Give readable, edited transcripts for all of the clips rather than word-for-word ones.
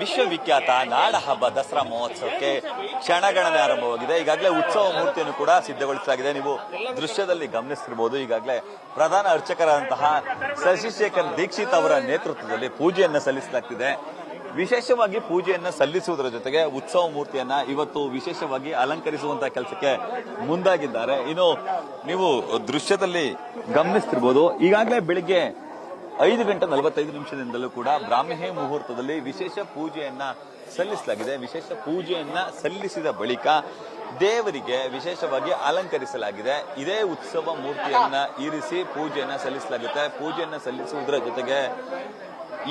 ವಿಶ್ವವಿಖ್ಯಾತ ನಾಡ ಹಬ್ಬ ದಸರಾ ಮಹೋತ್ಸವಕ್ಕೆ ಕ್ಷಣಗಣನೆ ಆರಂಭವಾಗಿದೆ. ಈಗಾಗಲೇ ಉತ್ಸವ ಮೂರ್ತಿಯನ್ನು ಕೂಡ ಸಿದ್ಧಗೊಳಿಸಲಾಗಿದೆ. ನೀವು ದೃಶ್ಯದಲ್ಲಿ ಗಮನಿಸ್ತಿರಬಹುದು. ಈಗಾಗಲೇ ಪ್ರಧಾನ ಅರ್ಚಕರಾದಂತಹ ಶಶಿಶೇಖರ್ ದೀಕ್ಷಿತ್ ಅವರ ನೇತೃತ್ವದಲ್ಲಿ ಪೂಜೆಯನ್ನ ಸಲ್ಲಿಸಲಾಗ್ತಿದೆ. ವಿಶೇಷವಾಗಿ ಪೂಜೆಯನ್ನ ಸಲ್ಲಿಸುವುದರ ಜೊತೆಗೆ ಉತ್ಸವ ಮೂರ್ತಿಯನ್ನ ಇವತ್ತು ವಿಶೇಷವಾಗಿ ಅಲಂಕರಿಸುವಂತಹ ಕೆಲಸಕ್ಕೆ ಮುಂದಾಗಿದ್ದಾರೆ. ಇನ್ನು ನೀವು ದೃಶ್ಯದಲ್ಲಿ ಗಮನಿಸ್ತಿರಬಹುದು. ಈಗಾಗಲೇ ಬೆಳಿಗ್ಗೆ 5:45 ಕೂಡ ಬ್ರಾಹ್ಮಿ ಮುಹೂರ್ತದಲ್ಲಿ ವಿಶೇಷ ಪೂಜೆಯನ್ನ ಸಲ್ಲಿಸಲಾಗಿದೆ. ವಿಶೇಷ ಪೂಜೆಯನ್ನ ಸಲ್ಲಿಸಿದ ಬಳಿಕ ದೇವರಿಗೆ ವಿಶೇಷವಾಗಿ ಅಲಂಕರಿಸಲಾಗಿದೆ. ಇದೇ ಉತ್ಸವ ಮೂರ್ತಿಯನ್ನ ಇರಿಸಿ ಪೂಜೆಯನ್ನ ಸಲ್ಲಿಸಲಾಗುತ್ತೆ. ಪೂಜೆಯನ್ನ ಸಲ್ಲಿಸುವುದರ ಜೊತೆಗೆ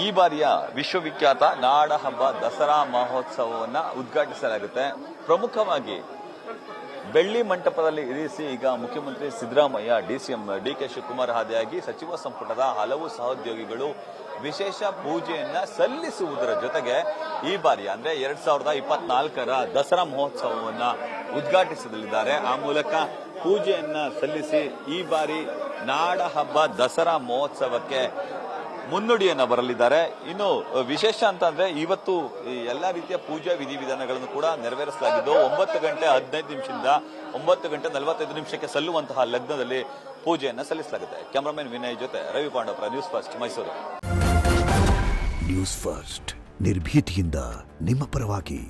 ಈ ಬಾರಿಯ ವಿಶ್ವವಿಖ್ಯಾತ ನಾಡ ಹಬ್ಬ ದಸರಾ ಮಹೋತ್ಸವವನ್ನ ಉದ್ಘಾಟಿಸಲಾಗುತ್ತೆ. ಪ್ರಮುಖವಾಗಿ ಬೆಳ್ಳಿ ಮಂಟಪದಲ್ಲಿ ಇರಿಸಿ ಈಗ ಮುಖ್ಯಮಂತ್ರಿ ಸಿದ್ದರಾಮಯ್ಯ, ಡಿಸಿಎಂ ಡಿಕೆ ಶಿವಕುಮಾರ್ ಆದಿಯಾಗಿ ಸಚಿವ ಸಂಪುಟದ ಹಲವು ಸಹೋದ್ಯೋಗಿಗಳು ವಿಶೇಷ ಪೂಜೆಯನ್ನ ಸಲ್ಲಿಸುವುದರ ಜೊತೆಗೆ ಈ ಬಾರಿ ಅಂದ್ರೆ 2024ರ ದಸರಾ ಮಹೋತ್ಸವವನ್ನ ಉದ್ಘಾಟಿಸಲಿದ್ದಾರೆ. ಆ ಮೂಲಕ ಪೂಜೆಯನ್ನ ಸಲ್ಲಿಸಿ ಈ ಬಾರಿ ನಾಡ ಹಬ್ಬ ದಸರಾ ಮಹೋತ್ಸವಕ್ಕೆ ಮುನ್ನುಡಿಯನ್ನ ಬರಲಿದ್ದಾರೆ. ಇನ್ನು ವಿಶೇಷ ಅಂತಂದ್ರೆ ಇವತ್ತು ಎಲ್ಲಾ ರೀತಿಯ ಪೂಜಾ ವಿಧಿವಿಧಾನಗಳನ್ನು ಕೂಡ ನೆರವೇರಿಸಲಾಗಿದ್ದು 9:15 9:45 ಸಲ್ಲುವಂತಹ ಲಗ್ನದಲ್ಲಿ ಪೂಜೆಯನ್ನ ಸಲ್ಲಿಸಲಾಗುತ್ತೆ. ಕ್ಯಾಮರಾಮನ್ ವಿನಯ್ ಜೊತೆ Ravi Pandavapura, news first Mysuru. News first ನಿರ್ಭೀತಿಯಿಂದ ನಿಮ್ಮ ಪರವಾಗಿ.